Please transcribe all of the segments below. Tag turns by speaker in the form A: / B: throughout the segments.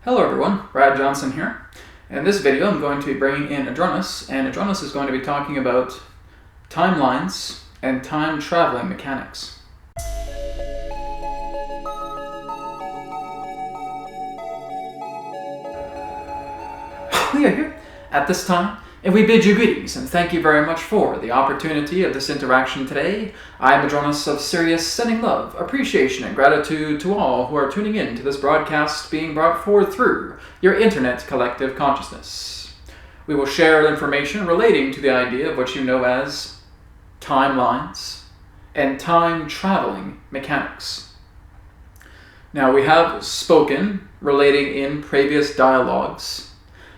A: Hello everyone, Brad Johnson here. In this video I'm going to be bringing in Adronis, and Adronis is going to be talking about timelines and time traveling mechanics. We are here at this time, and we bid you greetings, and thank you very much for the opportunity of this interaction today. I am Adronis of Sirius, sending love, appreciation, and gratitude to all who are tuning in to this broadcast being brought forward through your internet collective consciousness. We will share information relating to the idea of what you know as timelines and time traveling mechanics. Now, we have spoken relating in previous dialogues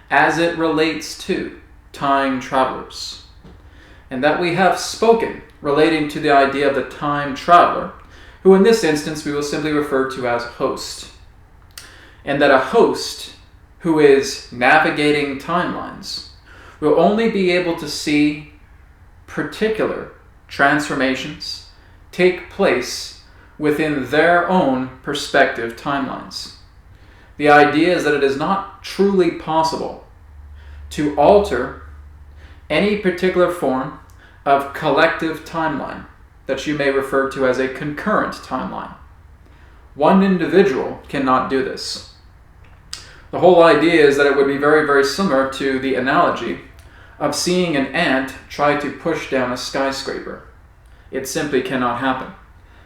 A: as it relates to time travelers, and that we have spoken relating to the idea of the time traveler, who in this instance we will simply refer to as host, and that a host who is navigating timelines will only be able to see particular transformations take place within their own perspective timelines. The idea is that it is not truly possible to alter any particular form of collective timeline that you may refer to as a concurrent timeline. One individual cannot do this. The whole idea is that it would be very, very similar to the analogy of seeing an ant try to push down a skyscraper. It simply cannot happen.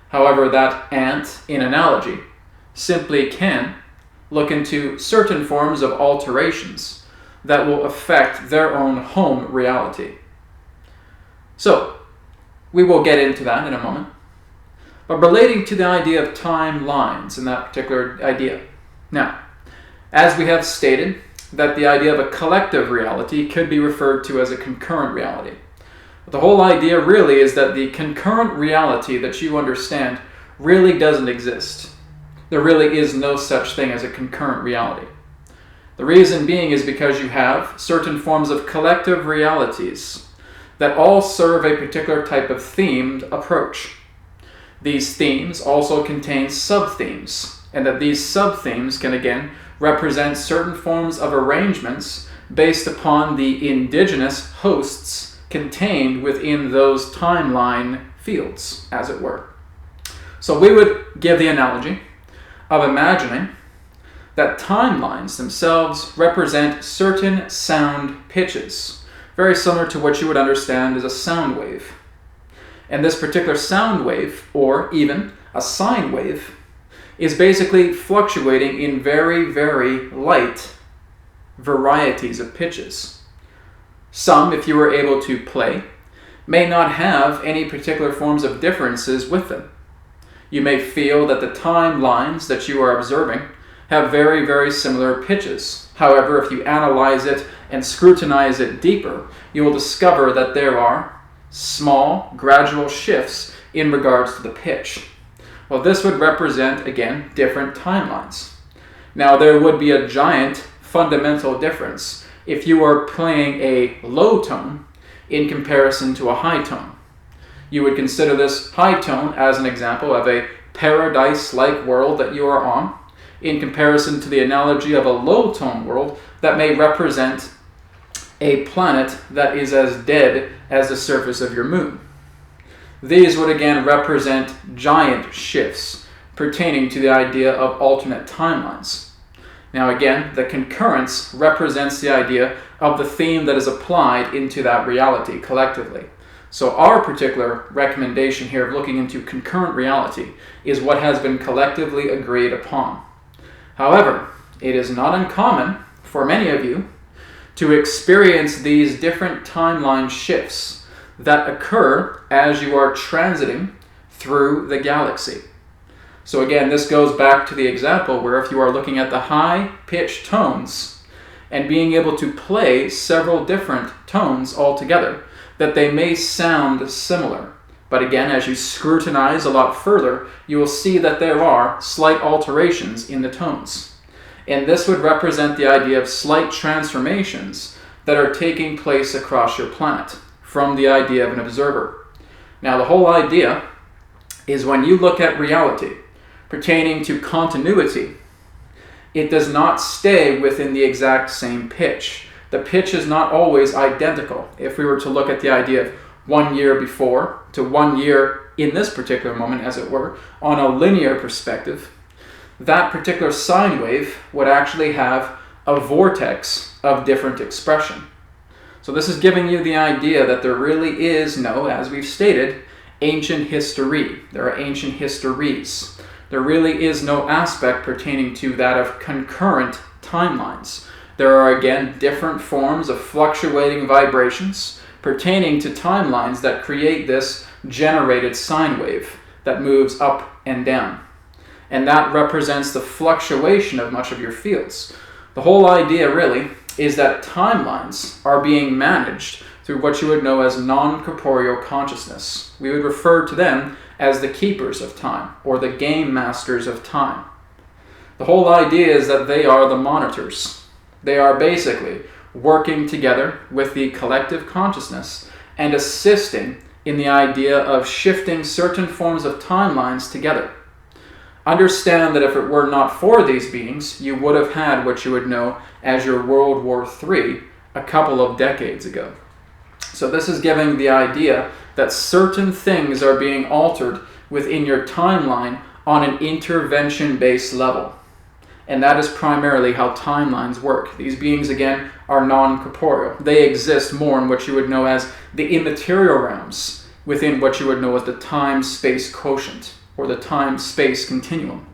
A: However, that ant, in analogy, simply can look into certain forms of alterations that will affect their own home reality. So, we will get into that in a moment. But relating to the idea of timelines and that particular idea. Now, as we have stated, that the idea of a collective reality could be referred to as a concurrent reality. But the whole idea really is that the concurrent reality that you understand really doesn't exist. There really is no such thing as a concurrent reality. The reason being is because you have certain forms of collective realities that all serve a particular type of themed approach. These themes also contain sub-themes, and that these sub-themes can again represent certain forms of arrangements based upon the indigenous hosts contained within those timeline fields, as it were. So we would give the analogy of imagining that timelines themselves represent certain sound pitches, very similar to what you would understand as a sound wave. And this particular sound wave, or even a sine wave, is basically fluctuating in very, very light varieties of pitches. Some, if you were able to play, may not have any particular forms of differences with them. You may feel that the timelines that you are observing have very, very similar pitches. However, if you analyze it and scrutinize it deeper, you will discover that there are small, gradual shifts in regards to the pitch. Well, this would represent, again, different timelines. Now, there would be a giant fundamental difference if you were playing a low tone in comparison to a high tone. You would consider this high tone as an example of a paradise-like world that you are on, in comparison to the analogy of a low tone world that may represent a planet that is as dead as the surface of your moon. These would again represent giant shifts pertaining to the idea of alternate timelines. Now again, the concurrence represents the idea of the theme that is applied into that reality collectively. So our particular recommendation here of looking into concurrent reality is what has been collectively agreed upon. However, it is not uncommon for many of you to experience these different timeline shifts that occur as you are transiting through the galaxy. So again, this goes back to the example where if you are looking at the high-pitched tones and being able to play several different tones all together, that they may sound similar. But again, as you scrutinize a lot further, you will see that there are slight alterations in the tones. And this would represent the idea of slight transformations that are taking place across your planet from the idea of an observer. Now, the whole idea is when you look at reality pertaining to continuity, it does not stay within the exact same pitch. The pitch is not always identical. If we were to look at the idea of 1 year before to 1 year in this particular moment, as it were, on a linear perspective, that particular sine wave would actually have a vortex of different expression. So this is giving you the idea that there really is no, as we've stated, ancient history. There are ancient histories. There really is no aspect pertaining to that of concurrent timelines. There are, again, different forms of fluctuating vibrations pertaining to timelines that create this generated sine wave that moves up and down. And that represents the fluctuation of much of your fields. The whole idea, really, is that timelines are being managed through what you would know as non-corporeal consciousness. We would refer to them as the keepers of time, or the game masters of time. The whole idea is that they are the monitors. They are basically working together with the collective consciousness and assisting in the idea of shifting certain forms of timelines together. Understand that if it were not for these beings, you would have had what you would know as your World War III a couple of decades ago. So this is giving the idea that certain things are being altered within your timeline on an intervention-based level. And that is primarily how timelines work. These beings, again, are non-corporeal. They exist more in what you would know as the immaterial realms, within what you would know as the time-space quotient, or the time-space continuum.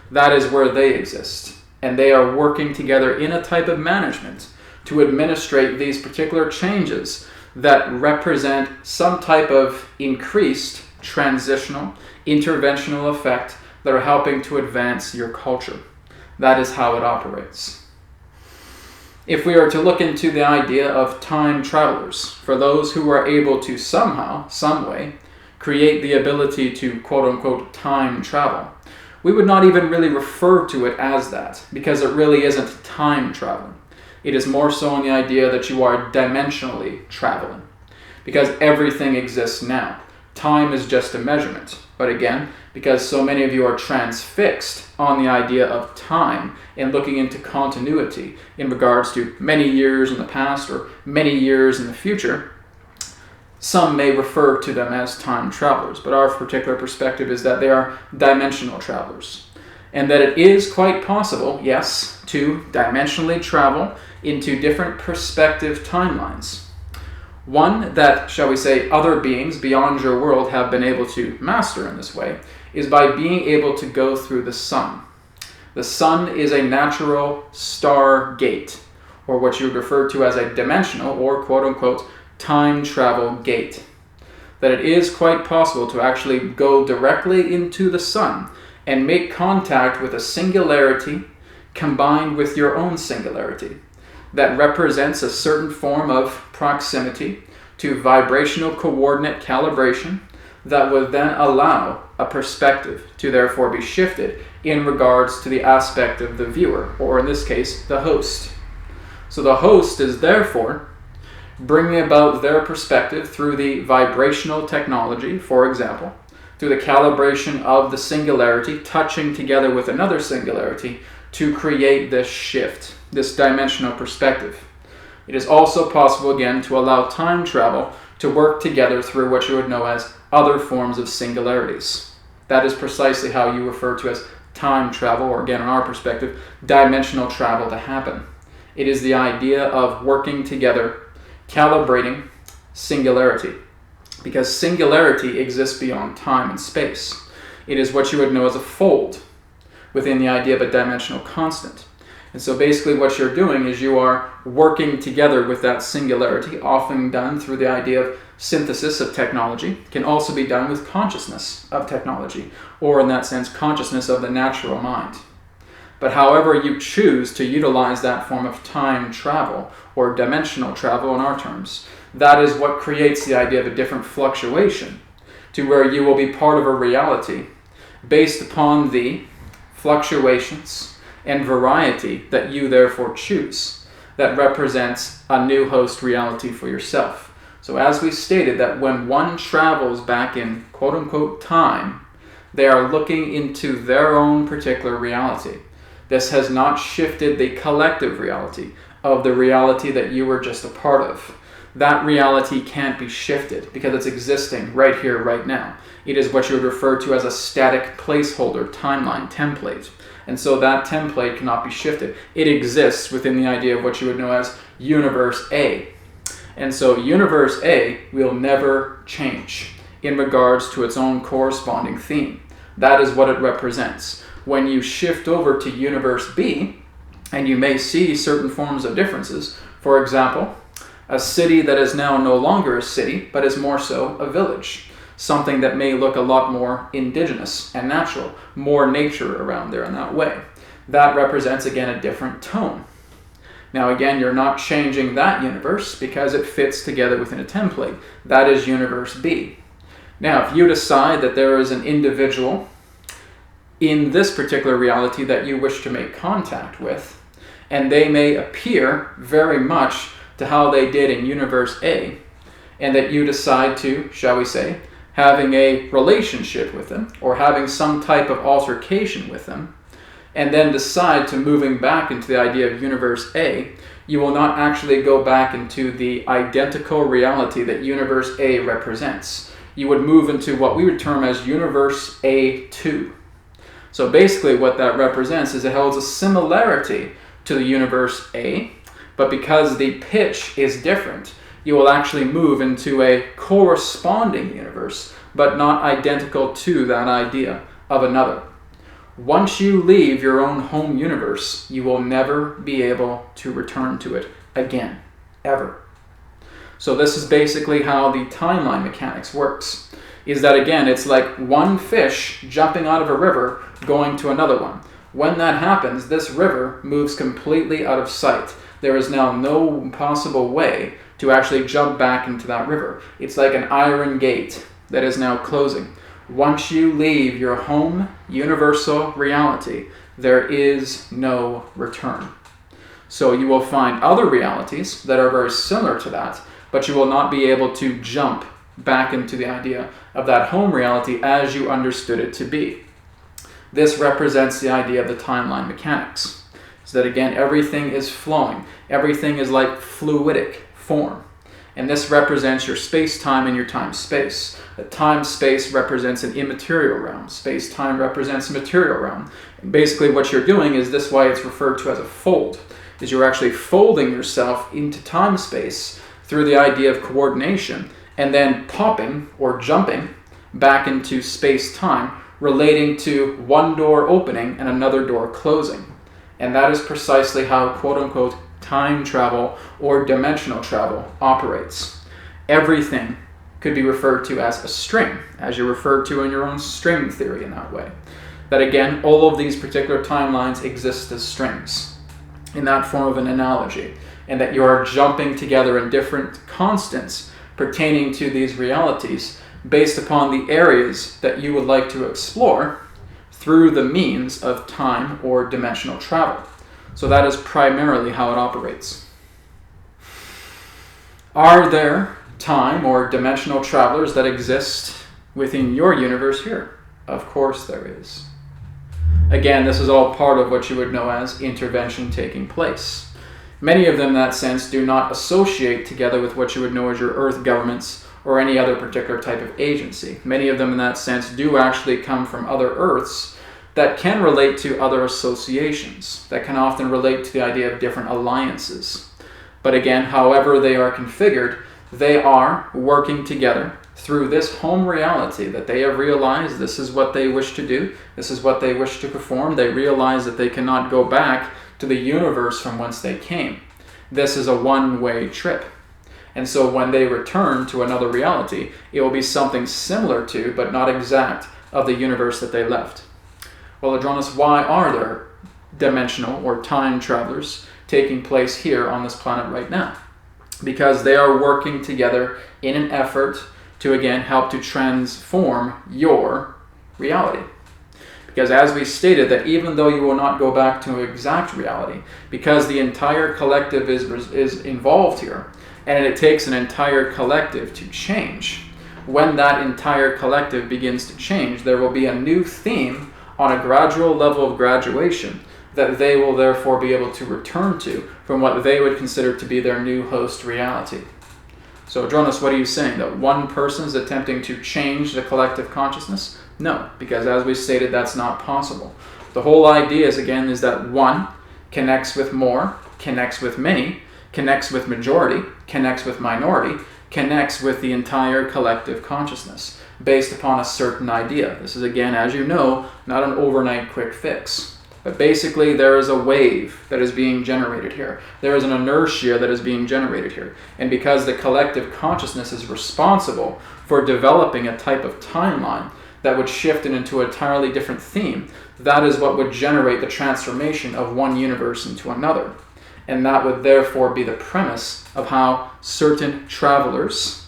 A: That is where they exist. And they are working together in a type of management to administrate these particular changes that represent some type of increased transitional, interventional effect that are helping to advance your culture. That is how it operates. If we are to look into the idea of time travelers, for those who are able to somehow, some way, create the ability to quote-unquote time travel, we would not even really refer to it as that, because it really isn't time traveling. It is more so in the idea that you are dimensionally traveling, because everything exists now. Time is just a measurement. But again, because so many of you are transfixed on the idea of time and looking into continuity in regards to many years in the past or many years in the future, some may refer to them as time travelers. But our particular perspective is that they are dimensional travelers. And that it is quite possible, yes, to dimensionally travel into different perspective timelines. One that, shall we say, other beings beyond your world have been able to master in this way is by being able to go through the sun. The sun is a natural star gate, or what you would refer to as a dimensional or quote-unquote time travel gate. That it is quite possible to actually go directly into the sun and make contact with a singularity combined with your own singularity that represents a certain form of proximity to vibrational coordinate calibration that would then allow a perspective to therefore be shifted in regards to the aspect of the viewer, or in this case, the host. So the host is therefore bringing about their perspective through the vibrational technology, for example, through the calibration of the singularity touching together with another singularity to create this shift, this dimensional perspective. It is also possible, again, to allow time travel to work together through what you would know as other forms of singularities. That is precisely how you refer to as time travel, or again, in our perspective, dimensional travel to happen. It is the idea of working together, calibrating singularity, because singularity exists beyond time and space. It is what you would know as a fold within the idea of a dimensional constant. And so basically what you're doing is you are working together with that singularity, often done through the idea of synthesis of technology. It can also be done with consciousness of technology, or in that sense, consciousness of the natural mind. But however you choose to utilize that form of time travel, or dimensional travel in our terms, that is what creates the idea of a different fluctuation, to where you will be part of a reality based upon the fluctuations and variety that you therefore choose, that represents a new host reality for yourself. So as we stated, that when one travels back in quote-unquote time, they are looking into their own particular reality. This has not shifted the collective reality of the reality that you were just a part of. That reality can't be shifted because it's existing right here, right now. It is what you would refer to as a static placeholder, timeline, template. And so that template cannot be shifted. It exists within the idea of what you would know as Universe A. And so Universe A will never change in regards to its own corresponding theme. That is what it represents. When you shift over to Universe B, and you may see certain forms of differences, for example, a city that is now no longer a city, but is more so a village. Something that may look a lot more indigenous and natural, more nature around there in that way. That represents, again, a different tone. Now, again, you're not changing that universe because it fits together within a template. That is Universe B. Now, if you decide that there is an individual in this particular reality that you wish to make contact with, and they may appear very much to how they did in Universe A, and that you decide to, shall we say, having a relationship with them, or having some type of altercation with them, and then decide to moving back into the idea of Universe A, you will not actually go back into the identical reality that Universe A represents. You would move into what we would term as Universe A2. So basically what that represents is it holds a similarity to the Universe A, but because the pitch is different, you will actually move into a corresponding universe, but not identical to that idea of another. Once you leave your own home universe, you will never be able to return to it again, ever. So this is basically how the timeline mechanics works, is that again, it's like one fish jumping out of a river going to another one. When that happens, this river moves completely out of sight. There is now no possible way to actually jump back into that river. It's like an iron gate that is now closing. Once you leave your home universal reality, there is no return. So you will find other realities that are very similar to that, but you will not be able to jump back into the idea of that home reality as you understood it to be. This represents the idea of the timeline mechanics. So that again, everything is flowing. Everything is like fluidic form. And this represents your space-time and your time-space. Time-space represents an immaterial realm. Space-time represents a material realm. And basically what you're doing is this why it's referred to as a fold, is you're actually folding yourself into time-space through the idea of coordination and then popping or jumping back into space-time relating to one door opening and another door closing. And that is precisely how quote-unquote time travel or dimensional travel operates. Everything could be referred to as a string, as you're referred to in your own string theory in that way. That again, all of these particular timelines exist as strings in that form of an analogy, and that you are jumping together in different constants pertaining to these realities based upon the areas that you would like to explore through the means of time or dimensional travel. So that is primarily how it operates. Are there time or dimensional travelers that exist within your universe here? Of course there is. Again, this is all part of what you would know as intervention taking place. Many of them in that sense do not associate together with what you would know as your Earth governments or any other particular type of agency. Many of them in that sense do actually come from other Earths that can relate to other associations, that can often relate to the idea of different alliances. But again, however they are configured, they are working together through this home reality that they have realized this is what they wish to do, this is what they wish to perform. They realize that they cannot go back to the universe from whence they came. This is a one-way trip. And so when they return to another reality, it will be something similar to, but not exact, of the universe that they left. Well, Adronis, why are there dimensional or time travelers taking place here on this planet right now? Because they are working together in an effort to, again, help to transform your reality. Because as we stated, that even though you will not go back to exact reality, because the entire collective is involved here, and it takes an entire collective to change, when that entire collective begins to change, there will be a new theme on a gradual level of graduation that they will therefore be able to return to from what they would consider to be their new host reality. So Adronis, what are you saying? That one person is attempting to change the collective consciousness? No, because as we stated, that's not possible. The whole idea is that one connects with more, connects with many, connects with majority, connects with minority, connects with the entire collective consciousness based upon a certain idea. This is, again, as you know, not an overnight quick fix. But basically, there is a wave that is being generated here. There is an inertia that is being generated here. And because the collective consciousness is responsible for developing a type of timeline that would shift it into an entirely different theme, that is what would generate the transformation of one universe into another. And that would therefore be the premise of how certain travelers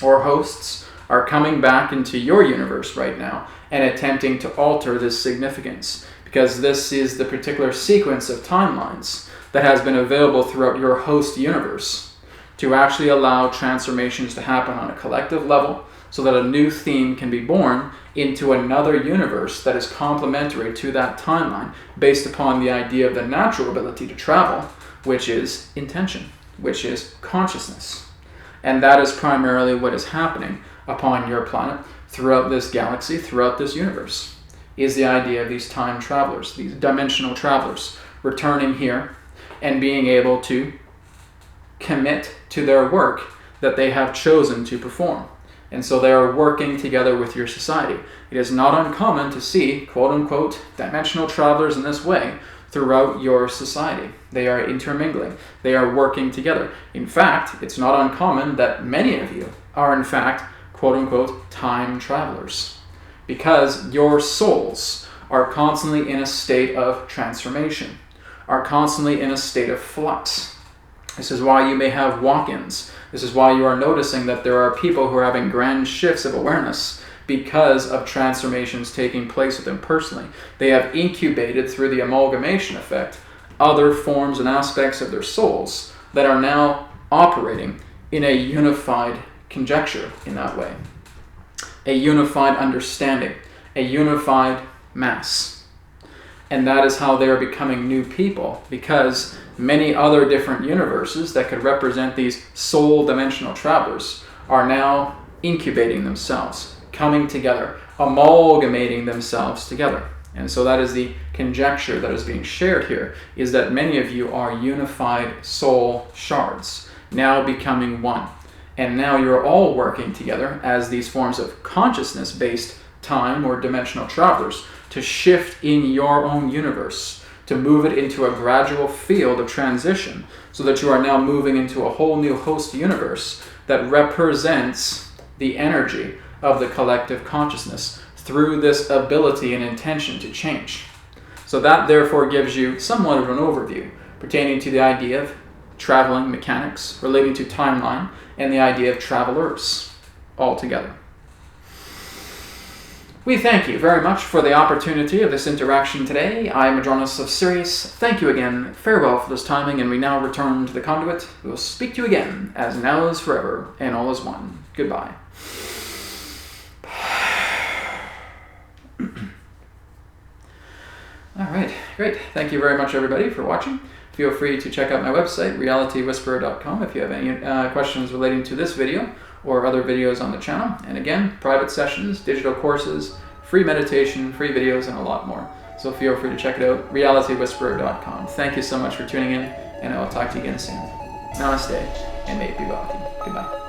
A: or hosts are coming back into your universe right now and attempting to alter this significance. Because this is the particular sequence of timelines that has been available throughout your host universe to actually allow transformations to happen on a collective level so that a new theme can be born into another universe that is complementary to that timeline based upon the idea of the natural ability to travel, which is intention, which is consciousness. And that is primarily what is happening upon your planet, throughout this galaxy, throughout this universe, is the idea of these time travelers, these dimensional travelers, returning here and being able to commit to their work that they have chosen to perform. And so they are working together with your society. It is not uncommon to see, quote-unquote, dimensional travelers in this way throughout your society. They are intermingling. They are working together. In fact, it's not uncommon that many of you are, in fact, quote-unquote, time travelers, because your souls are constantly in a state of transformation, are constantly in a state of flux. This is why you may have walk-ins. This is why you are noticing that there are people who are having grand shifts of awareness because of transformations taking place with them personally. They have incubated through the amalgamation effect other forms and aspects of their souls that are now operating in a unified conjecture in that way. A unified understanding, a unified mass. And that is how they are becoming new people, because many other different universes that could represent these soul dimensional travelers are now incubating themselves, coming together, amalgamating themselves together. And so that is the conjecture that is being shared here, is that many of you are unified soul shards, now becoming one. And now you're all working together as these forms of consciousness-based time or dimensional travelers to shift in your own universe, to move it into a gradual field of transition so that you are now moving into a whole new host universe that represents the energy of the collective consciousness through this ability and intention to change. So that therefore gives you somewhat of an overview pertaining to the idea of traveling mechanics relating to timeline and the idea of travelers altogether. We thank you very much for the opportunity of this interaction today. I am Adronis of Sirius. Thank you again. Farewell for this timing, and we now return to the conduit. We will speak to you again, as now is forever, and all is one. Goodbye. All right, great. Thank you very much, everybody, for watching. Feel free to check out my website, realitywhisperer.com, if you have any questions relating to this video or other videos on the channel. And again, private sessions, digital courses, free meditation, free videos, and a lot more. So feel free to check it out, realitywhisperer.com. Thank you so much for tuning in, and I will talk to you again soon. Namaste, and may it be well with you. Goodbye.